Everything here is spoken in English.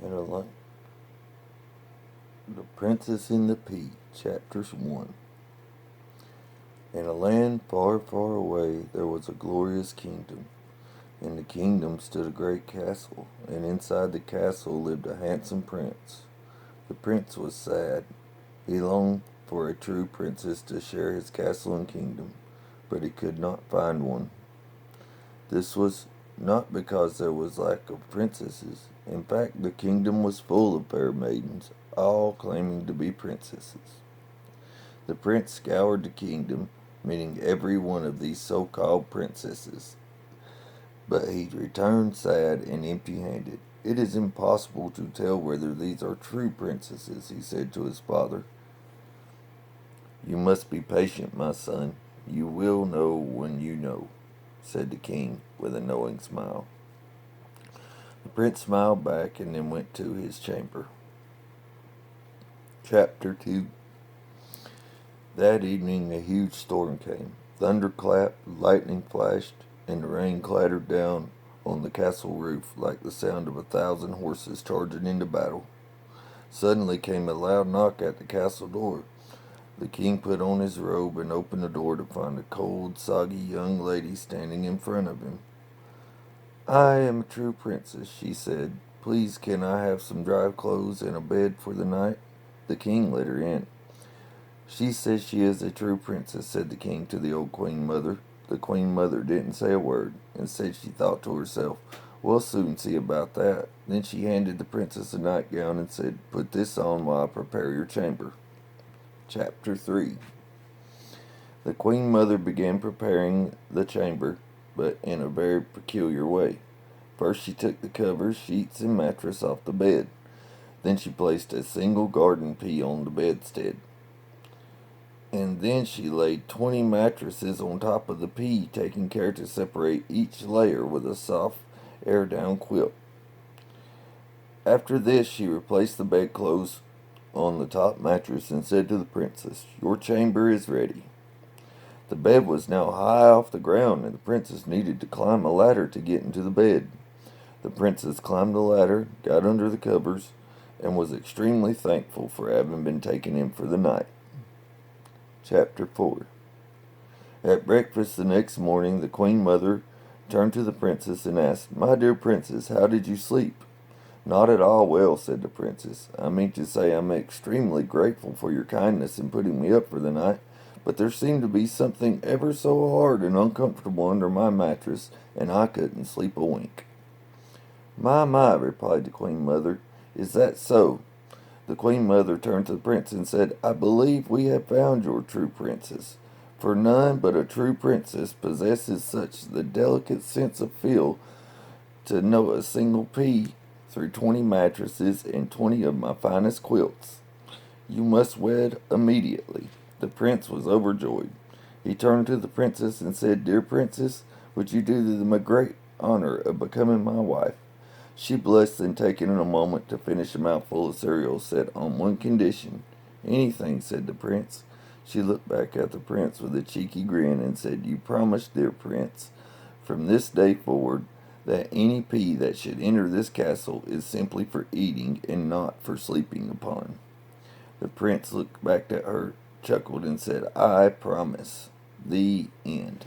And The Princess and the Pea, Chapters 1. In a land far, far away there was a glorious kingdom. In the kingdom stood a great castle, and inside the castle lived a handsome prince. The prince was sad. He longed for a true princess to share his castle and kingdom, but he could not find one. This was not because there was lack of princesses. In fact, the kingdom was full of fair maidens, all claiming to be princesses. The prince scoured the kingdom, meeting every one of these so-called princesses, but he returned sad and empty-handed. "It is impossible to tell whether these are true princesses," he said to his father. "You must be patient, my son. You will know when you know," said the king with a knowing smile. The prince smiled back and then went to his chamber. Chapter 2. That evening a huge storm came. Thunder clapped, lightning flashed, and the rain clattered down on the castle roof like the sound of 1,000 horses charging into battle. Suddenly came a loud knock at the castle door. The king put on his robe and opened the door to find a cold, soggy young lady standing in front of him. "I am a true princess," she said. "Please, can I have some dry clothes and a bed for the night?" The king let her in. "She says she is a true princess," said the king to the old queen mother. The queen mother didn't say a word. Instead, she thought to herself, "We'll soon see about that." Then she handed the princess a nightgown and said, "Put this on while I prepare your chamber." Chapter 3. The queen mother began preparing the chamber, but in a very peculiar way. First she took the covers, sheets, and mattress off the bed. Then she placed a single garden pea on the bedstead. And then she laid 20 mattresses on top of the pea, taking care to separate each layer with a soft, air-down quilt. After this, she replaced the bedclothes on the top mattress and said to the princess, "Your chamber is ready." The bed was now high off the ground, and the princess needed to climb a ladder to get into the bed. The princess climbed the ladder, got under the covers, and was extremely thankful for having been taken in for the night. Chapter 4. At breakfast the next morning, the queen mother turned to the princess and asked, "My dear princess, how did you sleep?" "Not at all well," said the princess. "I mean to say I'm extremely grateful for your kindness in putting me up for the night, but there seemed to be something ever so hard and uncomfortable under my mattress, and I couldn't sleep a wink." My," replied the queen mother. "Is that so?" The queen mother turned to the prince and said, "I believe we have found your true princess, for none but a true princess possesses such the delicate sense of feel to know a single pea through 20 mattresses and 20 of my finest quilts. You must wed immediately." The prince was overjoyed. He turned to the princess and said, "Dear princess, would you do them a great honor of becoming my wife?" She blushed and, taking a moment to finish a mouthful of cereal, said, "On one condition." "Anything," said the prince. She looked back at the prince with a cheeky grin and said, "You promise, dear prince, from this day forward, that any pea that should enter this castle is simply for eating and not for sleeping upon." The prince looked back at her, chuckled, and said, "I promise." The end.